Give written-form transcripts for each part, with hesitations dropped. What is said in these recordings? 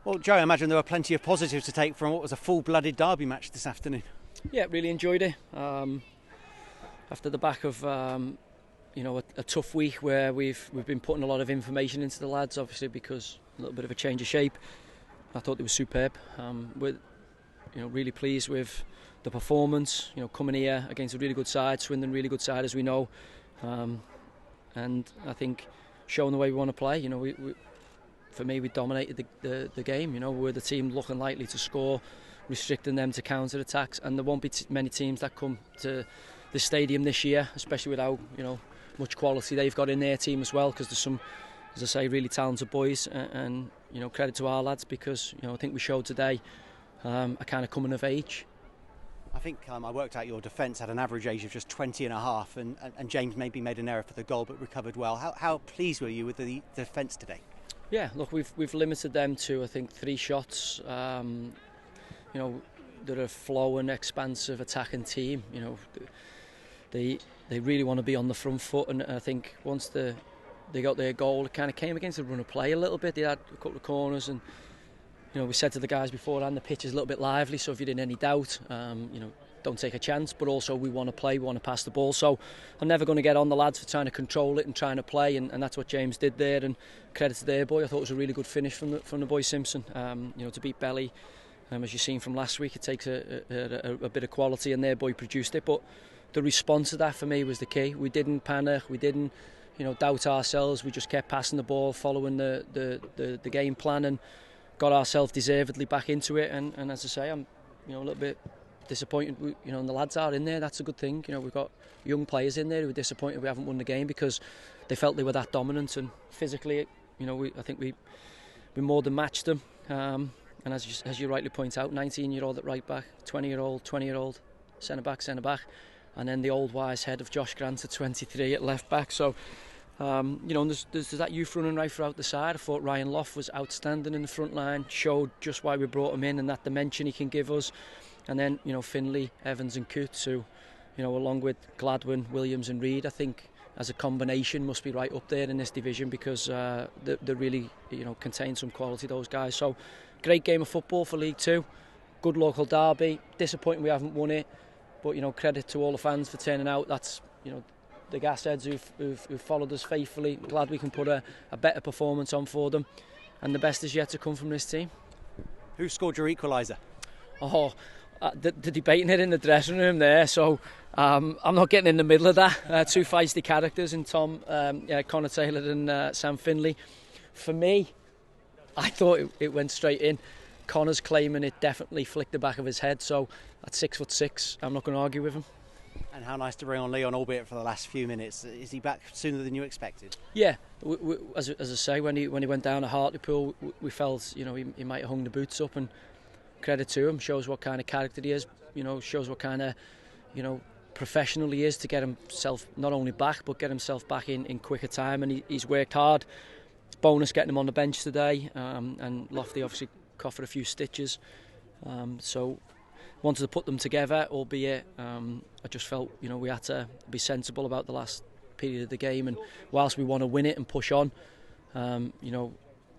Well, Joe, I imagine there were plenty of positives to take from what was a full-blooded derby match this afternoon. Yeah, really enjoyed it. After the back of a tough week where we've been putting a lot of information into the lads, obviously because a little bit of a change of shape. I thought they were superb. We're really pleased with the performance. Coming here against a really good side, Swindon, really good side as we know, and I think showing the way we want to play. For me, we dominated the game. We're the team looking likely to score, restricting them to counter attacks, and there won't be many teams that come to the stadium this year, especially with how much quality they've got in their team as well. Because there's some, as I say, really talented boys, and credit to our lads because I think we showed today a kind of coming of age. I think I worked out your defence had an average age of just 20 and a half, and James maybe made an error for the goal but recovered well. How pleased were you with the defence today? Yeah, look, we've limited them to I think 3 shots. They're a flowing, expansive, attacking team. They really want to be on the front foot, and I think once they got their goal, it kind of came against the run of play a little bit. They had a couple of corners, and we said to the guys beforehand, the pitch is a little bit lively, so if you're in any doubt, don't take a chance. But also we want to play, we want to pass the ball. So I'm never going to get on the lads for trying to control it and trying to play, and that's what James did there. And credit to their boy, I thought it was a really good finish from the boy Simpson. To beat Belly, as you've seen from last week, it takes a bit of quality, and their boy produced it. But the response to that for me was the key. We didn't panic, we didn't doubt ourselves. We just kept passing the ball, following the game plan, and got ourselves deservedly back into it. And as I say, I'm a little bit disappointed. And the lads are in there. That's a good thing. We've got young players in there who are disappointed we haven't won the game because they felt they were that dominant, and physically, I think we more than matched them. And as you rightly point out, 19-year-old at right back, 20-year-old centre back, and then the old wise head of Josh Grant at 23 at left back. So there's that youth running right throughout the side. I thought Ryan Loft was outstanding in the front line, showed just why we brought him in and that dimension he can give us. And then Finlay, Evans and Coots, who along with Gladwin, Williams and Reid, I think as a combination must be right up there in this division because they really contain some quality, those guys. So great game of football for League Two, good local derby. Disappointing we haven't won it, but credit to all the fans for turning out. That's the gasheads who've followed us faithfully. Glad we can put a better performance on for them, and the best is yet to come from this team. Who scored your equaliser? The debating it in the dressing room there, so I'm not getting in the middle of that. 2 feisty characters in Connor Taylor and Sam Finlay. For me, I thought it went straight in. Connor's claiming it definitely flicked the back of his head, so at 6'6", I'm not going to argue with him. And how nice to bring on Leon, albeit for the last few minutes. Is he back sooner than you expected? Yeah, as I say, when he went down to Hartlepool, we felt he might have hung the boots up, and credit to him, shows what kind of character he is, shows what kind of professional he is to get himself not only back but get himself back in quicker time, and he's worked hard. It's bonus getting him on the bench today, and Lofty obviously coughed a few stitches, so wanted to put them together, albeit I just felt we had to be sensible about the last period of the game, and whilst we want to win it and push on,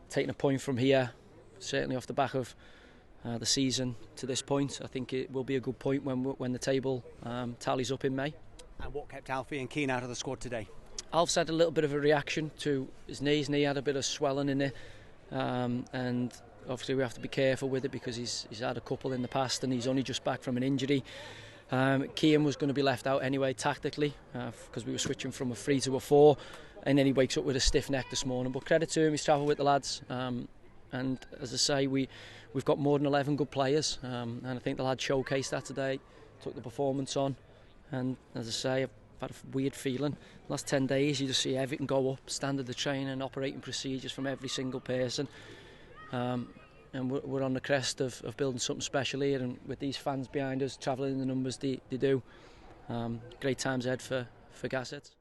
taking a point from here, certainly off the back of the season to this point, I think it will be a good point when the table tallies up in May. And what kept Alfie and Keane out of the squad today? Alf's had a little bit of a reaction to his knee. His knee had a bit of swelling in it, and obviously we have to be careful with it because he's had a couple in the past and he's only just back from an injury. Keane was going to be left out anyway tactically because we were switching from a 3 to a 4, and then he wakes up with a stiff neck this morning. But credit to him, he's travelled with the lads, and as I say, we've got more than 11 good players, and I think the lads showcased that today, took the performance on, and as I say, I've had a weird feeling. Last 10 days you just see everything go up, standard of training and operating procedures from every single person, and we're on the crest of building something special here, and with these fans behind us travelling in the numbers they do, great times ahead for Gassets.